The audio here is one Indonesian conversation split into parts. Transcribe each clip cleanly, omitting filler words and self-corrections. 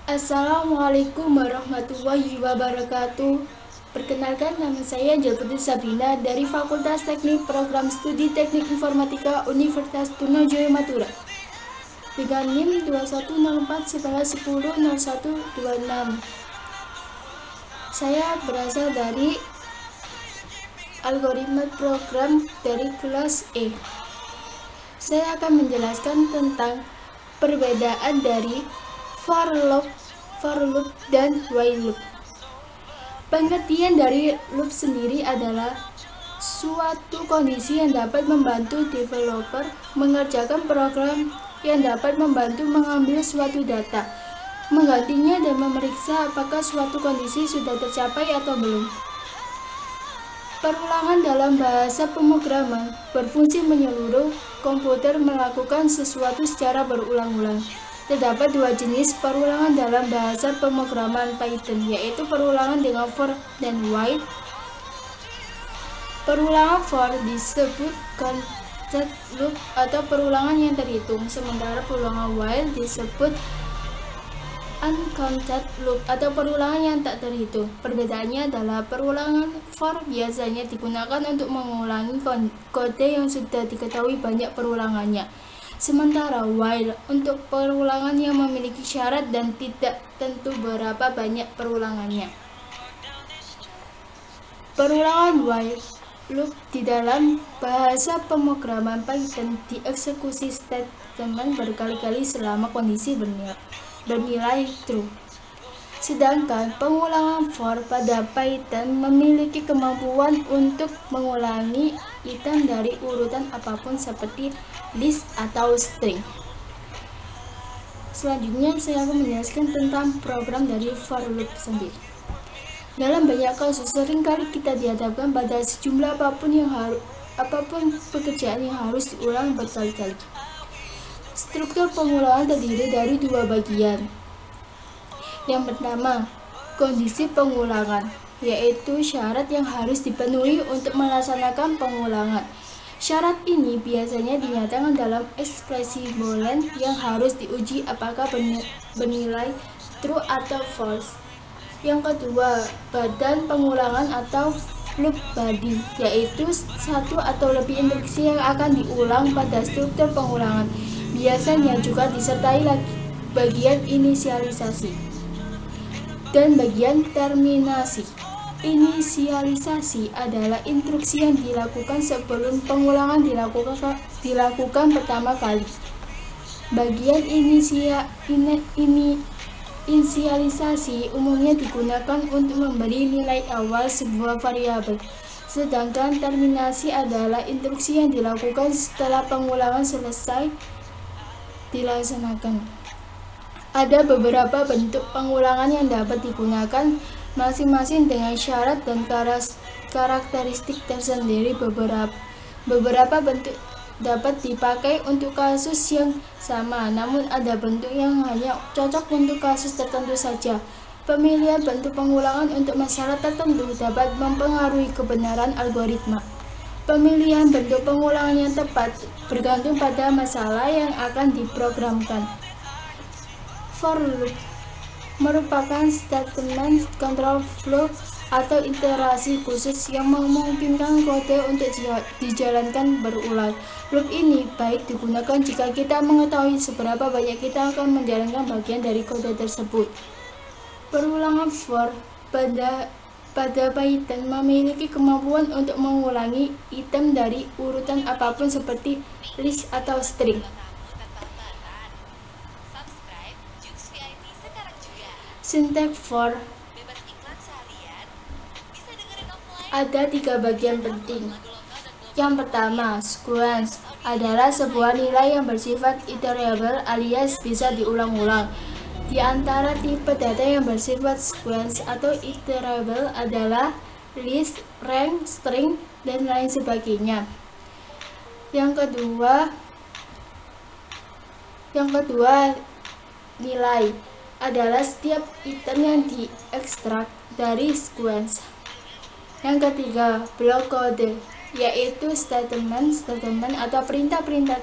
Assalamualaikum warahmatullahi wabarakatuh. Perkenalkan, nama saya Angel Putri Sabrina dari Fakultas Teknik Program Studi Teknik Informatika Universitas Trunojoyo Madura dengan NIM 210411100126. Saya berasal dari algoritma program dari kelas E. Saya akan menjelaskan tentang perbedaan dari for loop, dan while loop. Pengertian dari loop sendiri adalah suatu kondisi yang dapat membantu developer mengerjakan program yang dapat membantu mengambil suatu data, menggantinya dan memeriksa apakah suatu kondisi sudah tercapai atau belum. Perulangan dalam bahasa pemrograman berfungsi menyeluruh komputer melakukan sesuatu secara berulang-ulang. Terdapat dua jenis perulangan dalam bahasa pemrograman Python, yaitu perulangan dengan for dan while. Perulangan for disebut counted loop atau perulangan yang terhitung, sementara perulangan while disebut uncounted loop atau perulangan yang tak terhitung. Perbedaannya adalah perulangan for biasanya digunakan untuk mengulangi kode yang sudah diketahui banyak perulangannya, sementara while untuk perulangan yang memiliki syarat dan tidak tentu berapa banyak perulangannya. Perulangan while loop di dalam bahasa pemrograman Python dieksekusi statement berkali-kali selama kondisi bernilai true. Sedangkan pengulangan for pada Python memiliki kemampuan untuk mengulangi item dari urutan apapun seperti list atau string. Selanjutnya saya akan menjelaskan tentang program dari for loop sendiri. Dalam banyak kasus seringkali kita dihadapkan pada sejumlah apapun pekerjaan yang harus diulang berkali-kali. Struktur pengulangan terdiri dari dua bagian. Yang pertama, kondisi pengulangan, yaitu syarat yang harus dipenuhi untuk melaksanakan pengulangan. Syarat ini biasanya dinyatakan dalam ekspresi boolean yang harus diuji apakah bernilai true atau false. Yang kedua, badan pengulangan atau loop body, yaitu satu atau lebih instruksi yang akan diulang pada struktur pengulangan. Biasanya juga disertai bagian inisialisasi dan bagian terminasi. Inisialisasi adalah instruksi yang dilakukan sebelum pengulangan dilakukan pertama kali. Bagian inisialisasi umumnya digunakan untuk memberi nilai awal sebuah variabel, sedangkan terminasi adalah instruksi yang dilakukan setelah pengulangan selesai dilaksanakan. Ada beberapa bentuk pengulangan yang dapat digunakan, masing-masing dengan syarat dan karakteristik tersendiri. Beberapa bentuk dapat dipakai untuk kasus yang sama, namun ada bentuk yang hanya cocok untuk kasus tertentu saja. Pemilihan bentuk pengulangan untuk masalah tertentu dapat mempengaruhi kebenaran algoritma. Pemilihan bentuk pengulangan yang tepat bergantung pada masalah yang akan diprogramkan. For loop merupakan statement control flow atau iterasi khusus yang memungkinkan kode untuk dijalankan berulang. Loop ini baik digunakan jika kita mengetahui seberapa banyak kita akan menjalankan bagian dari kode tersebut. Perulangan for pada Python memiliki kemampuan untuk mengulangi item dari urutan apapun seperti list atau string. Sinteks for ada tiga bagian penting. Yang pertama, sequence adalah sebuah nilai yang bersifat iterable alias bisa diulang-ulang. Di antara tipe data yang bersifat sequence atau iterable adalah list, rank, string, dan lain sebagainya. Yang kedua, nilai adalah setiap item yang diekstrak dari sequence. Yang ketiga, blok kode, yaitu statement atau perintah-perintah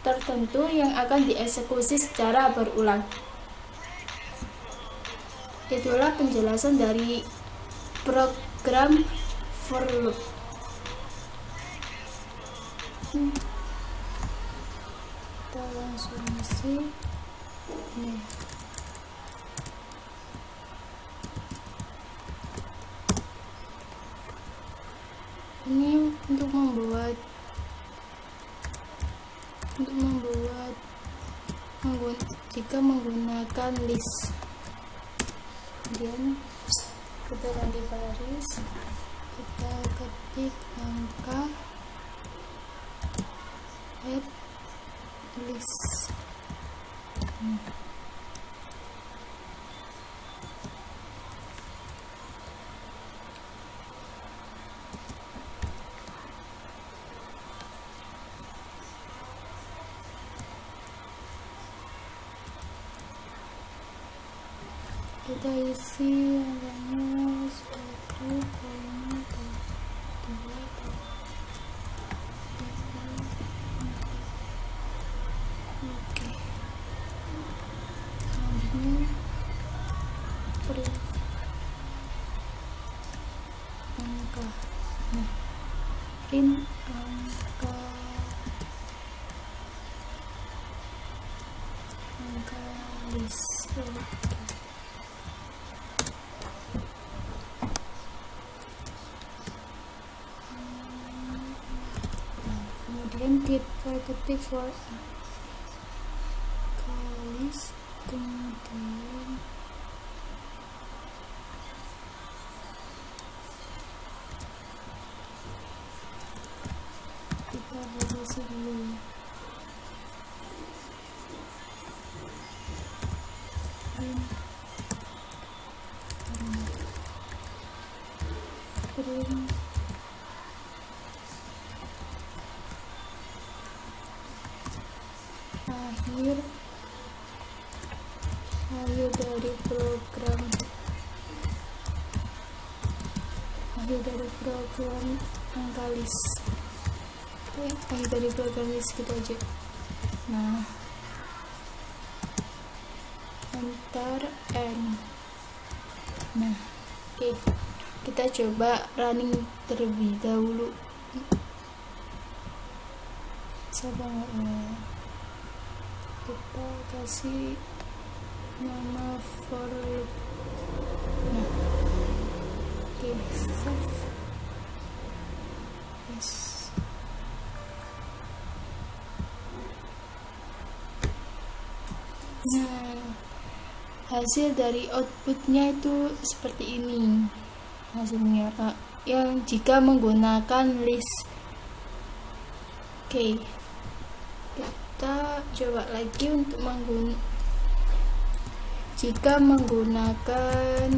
tertentu yang akan dieksekusi secara berulang. Itulah penjelasan dari program for loop. Kita langsung isi nih. Ini untuk membuat jika menggunakan list. Kemudian kita ganti baris, kita ketik angka add list. Kita isi angkanya 1,3. Oke, selanjutnya print angka. Nah, print angka list. Kemudian kita ketik for list, kemudian kita revisi dulu. Print akhir dari program angka list. Akhir dari program list gitu aja. Nah, enter n. Nah, oke, kita coba running terlebih dahulu. Sabar, kita kasih nama for loop. Nah, oke, save. Yes. Nah, hasil dari outputnya itu seperti ini hasilnya, yang jika menggunakan list. Oke, kita coba lagi untuk jika menggunakan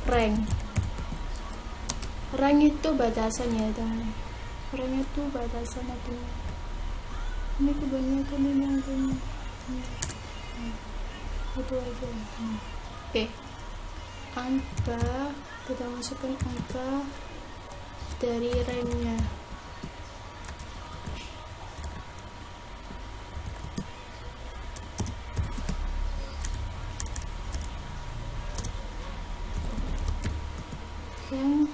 rank itu batasannya, teman. Rank itu batasan apa? Ini kebanyakan ini angkanya. Itu aja. Oke, angka, kita masukkan angka dari ranknya. Yang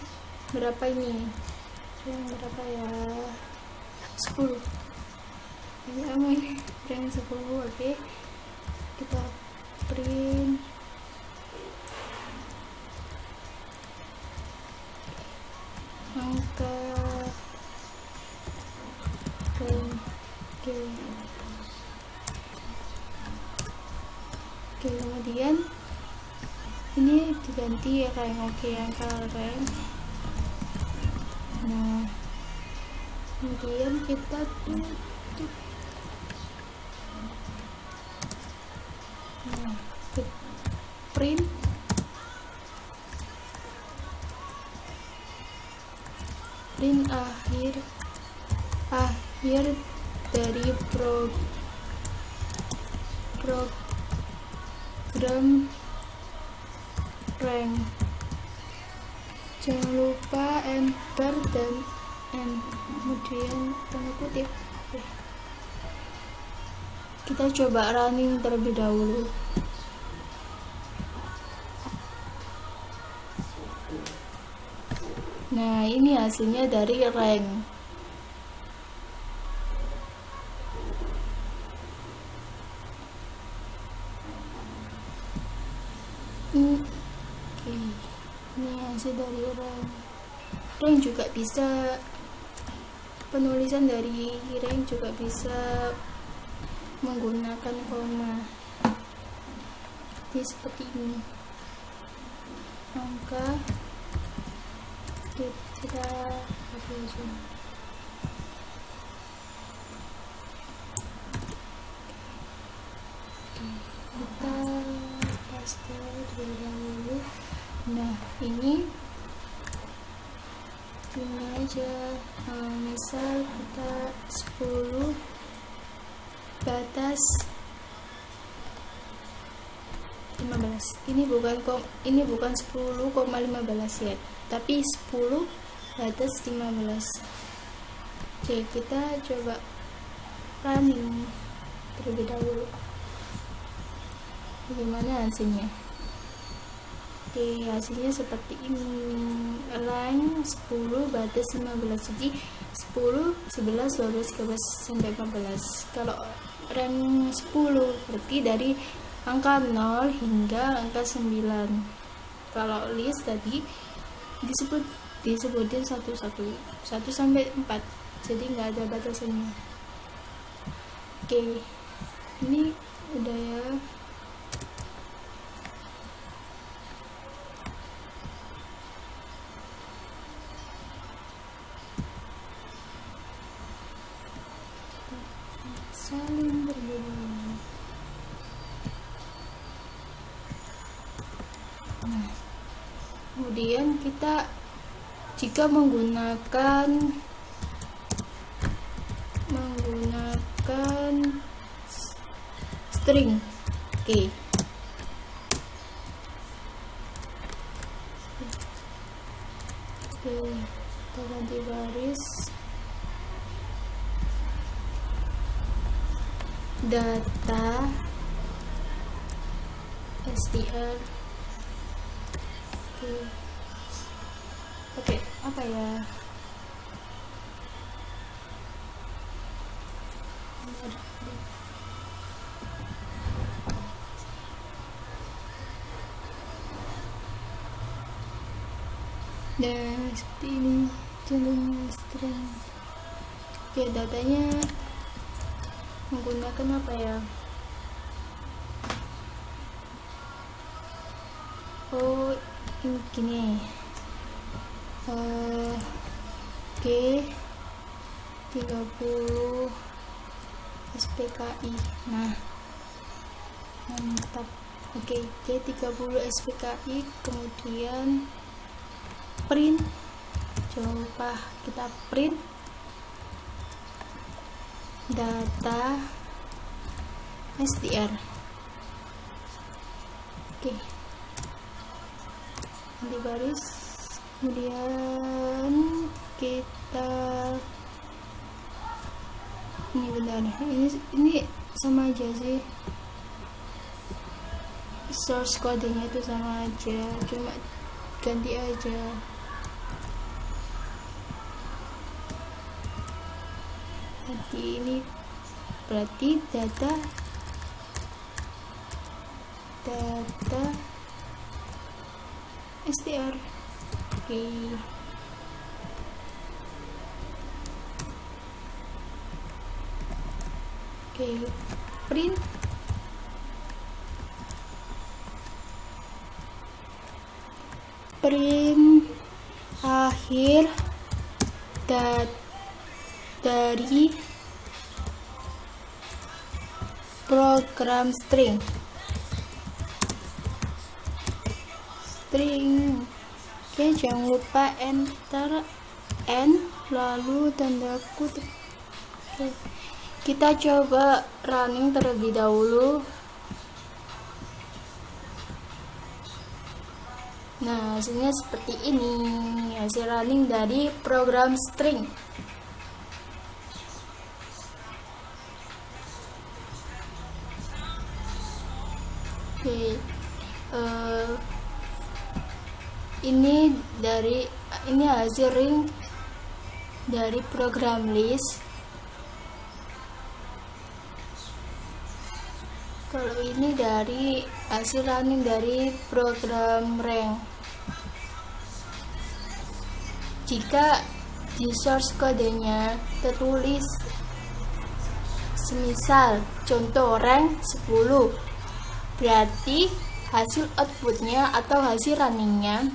berapa ini? Yang berapa ya? 10. Ini apa ini? Yang 10. Oke, kita print angka rank. Oke, kemudian ini diganti rank. Oke, angka rank. Nah, kemudian kita tutup. Nah, print akhir dari program rank. Jangan lupa enter dan n, kemudian tanda kutip. Kita coba running terlebih dahulu. Nah, ini hasilnya dari rank. Oke, ini hasil dari rank. Rank juga bisa, penulisan dari rank juga bisa menggunakan koma. Jadi seperti ini. Angka kita paste terlebih dahulu. Nah, ini aja, misal kita 10 batas 15. Ini bukan 10,15 ya, tapi 10 batas 15. Oke, kita coba running terlebih dahulu. Bagaimana hasilnya? Oke, hasilnya seperti ini. Rank 10 batas 15. Jadi 10, 11, 12, 13 sampai 14. Kalau rank 10 berarti dari angka 0 hingga angka 9. Kalau list tadi disebutin satu-satu, 1 sampai 4. Jadi nggak ada batasannya. Oke, ini udah ya. Saling berbeda. Nah, kemudian kita jika menggunakan string. Oke. Kita ganti baris. Data str. Oke, apa ya? Nah, seperti ini contohnya string. Oke, datanya menggunakan apa ya? Oh, ini gini. G30 SPKI. Nah, mantap. Oke, G30 SPKI, kemudian print. Coba kita print data str. Oke, ganti baris, kemudian kita ini benar, ini sama aja sih, source codingnya itu sama aja, cuma ganti aja. Nanti ini berarti data str. Oke. Print akhir dari program string. Oke, jangan lupa enter n lalu tanda kutip. Oke, kita coba running terlebih dahulu. Nah, hasilnya seperti ini, hasil running dari program string. Oke. Ini hasil ring dari program list. Kalau ini dari hasil running dari program rank. Jika di source kodenya tertulis semisal contoh rank 10, berarti hasil outputnya atau hasil runningnya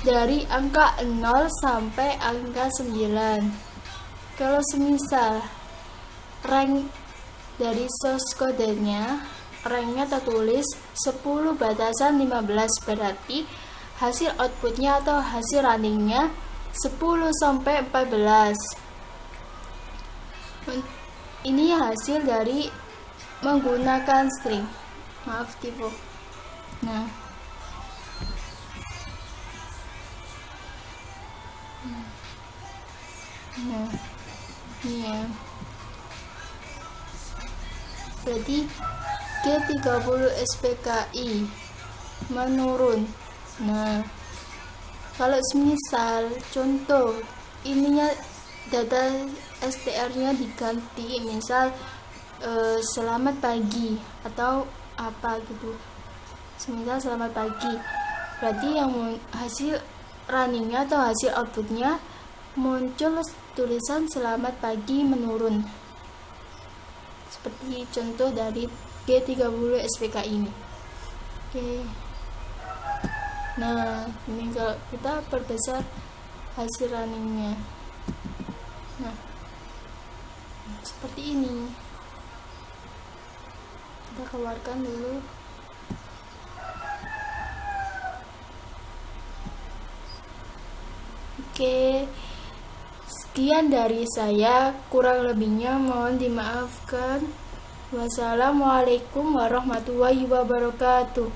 dari angka 0 sampai angka 9. Kalau semisal rank dari source kodenya ranknya tertulis 10 batasan 15, berarti hasil outputnya atau hasil runningnya 10 sampai 14. Ini hasil dari menggunakan string. Maaf tipe. Nah, ini ya. Berarti G30 SPKI menurun. Nah, kalau semisal contoh ininya data str-nya diganti, misal selamat pagi atau apa gitu, semisal selamat pagi, berarti yang hasil runningnya atau hasil outputnya muncul tulisan selamat pagi menurun, seperti contoh dari G30 SPK ini. Oke. Nah, ini kalau kita perbesar hasil runningnya, nah seperti ini. Kita keluarkan dulu. Oke, sekian dari saya, kurang lebihnya mohon dimaafkan. Wassalamualaikum warahmatullahi wabarakatuh.